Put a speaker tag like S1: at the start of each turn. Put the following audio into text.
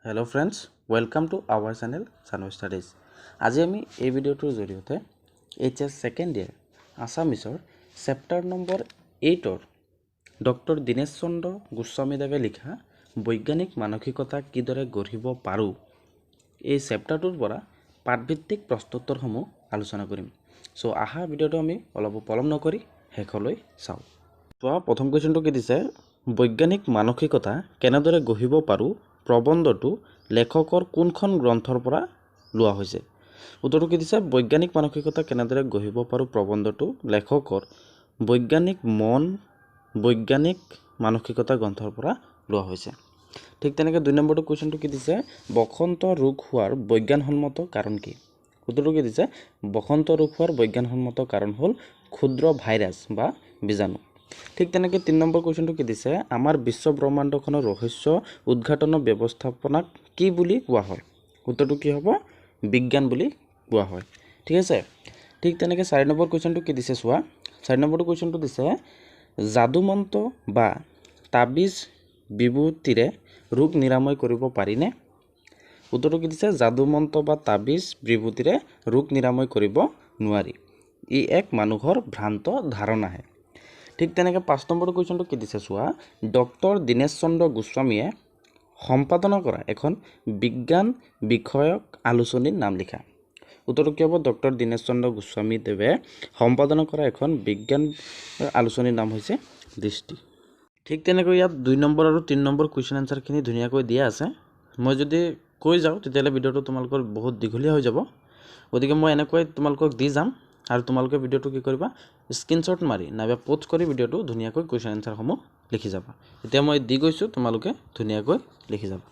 S1: Hello friends, welcome to our channel Sanu studies. आज आम ये भिडिओर जरिए HS सेकेंड इयर आसामिसर chapter number 8 doctor Dinesh Chandra गोस्वामीदेवे लिखा वैज्ञानिक मानसिकता किदरे गढ़िब पारो এই চেপ্টাৰটোৰ পৰা পাঠভিত্তিক প্ৰশ্নোত্তৰসমূহ আলোচনা কৰিম। সো আহা ভিডিঅ'টো আমি অলপ পলম নকৰি শেষলৈ চাওঁ। তো প্ৰথম কুৱেশ্যনটো কি দিছে, বৈজ্ঞানিক মানসিকতা কেনেদৰে গঢ়িব পাৰো প্ৰবন্ধটো লেখকৰ কোনখন গ্ৰন্থৰ পৰা লোৱা হৈছে। উত্তৰটো কি দিছে, বৈজ্ঞানিক মানসিকতা কেনেদৰে গঢ়িব পাৰো প্ৰবন্ধটো লেখকৰ বৈজ্ঞানিক মন বৈজ্ঞানিক মানসিকতা গ্ৰন্থৰ পৰা লোৱা হৈছে। ঠিক তেনেকৈ 2 নম্বৰটো কুৱেশ্যনটো কি দিছে, বসন্ত ৰোগ হোৱাৰ বৈজ্ঞানসন্মত কাৰণ কি। উত্তৰটো কি দিছে, বসন্ত ৰোগ হোৱাৰ বৈজ্ঞানসন্মত কাৰণ হ'ল ক্ষুদ্ৰ ভাইৰাছ বা বীজাণু। ঠিক তেনেকৈ 3 নম্বৰ কুৱেশ্যনটো কি দিছে, আমাৰ বিশ্ব ব্ৰহ্মাণ্ডখনৰ ৰহস্য উদ্ঘাটনৰ ব্যৱস্থাপনাক কি বুলি কোৱা হয়। উত্তৰটো কি হ'ব, বিজ্ঞান বুলি কোৱা হয়। ঠিক আছে। ঠিক তেনেকৈ 4 নম্বৰ কুৱেশ্যনটো কি দিছে চোৱা, 4 নম্বৰটো কুৱেশ্যনটো দিছে, যাদুমন্ত্ৰ বা তাবিজ বিভূতিৰে ৰোগ নিৰাময় কৰিব পাৰিনে। উত্তৰটো কি দিছে, যাদুমন্ত্ৰ বা তাবিজ বিভূতিৰে ৰোগ নিৰাময় কৰিব নোৱাৰি, ই এক মানুহৰ ভ্ৰান্ত ধাৰণাহে। ঠিক তেনেকৈ 5 নম্বৰটো কুৱেশ্যনটো কি দিছে চোৱা, ডক্টৰ দীনেশ চন্দ্ৰ গোস্বামীয়ে সম্পাদনা কৰা এখন বিজ্ঞান বিষয়ক আলোচনীৰ নাম লিখা। উত্তৰটো কি হ'ব, ডক্টৰ দীনেশ চন্দ্ৰ গোস্বামী দেৱে সম্পাদনা কৰা এখন বিজ্ঞান আলোচনীৰ নাম হৈছে দৃষ্টি। ঠিক তেনেকৈ ইয়াত 2 নম্বৰ আৰু 3 নম্বৰ কুৱেশ্যন এনচাৰখিনি ধুনীয়াকৈ দিয়া আছে। মই যদি কৈ যাওঁ তেতিয়াহ'লে ভিডিঅ'টো তোমালোকৰ বহুত দীঘলীয়া হৈ যাব, গতিকে মই এনেকৈ তোমালোকক দি যাম আৰু তোমালোকে ভিডিঅ'টো কি কৰিবা, স্ক্ৰীনশ্বট মাৰি নাইবা পোষ্ট কৰি ভিডিঅ'টো ধুনীয়াকৈ কুৱেশ্যন এনচাৰসমূহ লিখি যাবা। এতিয়া মই দি গৈছোঁ, তোমালোকে ধুনীয়াকৈ লিখি যাবা।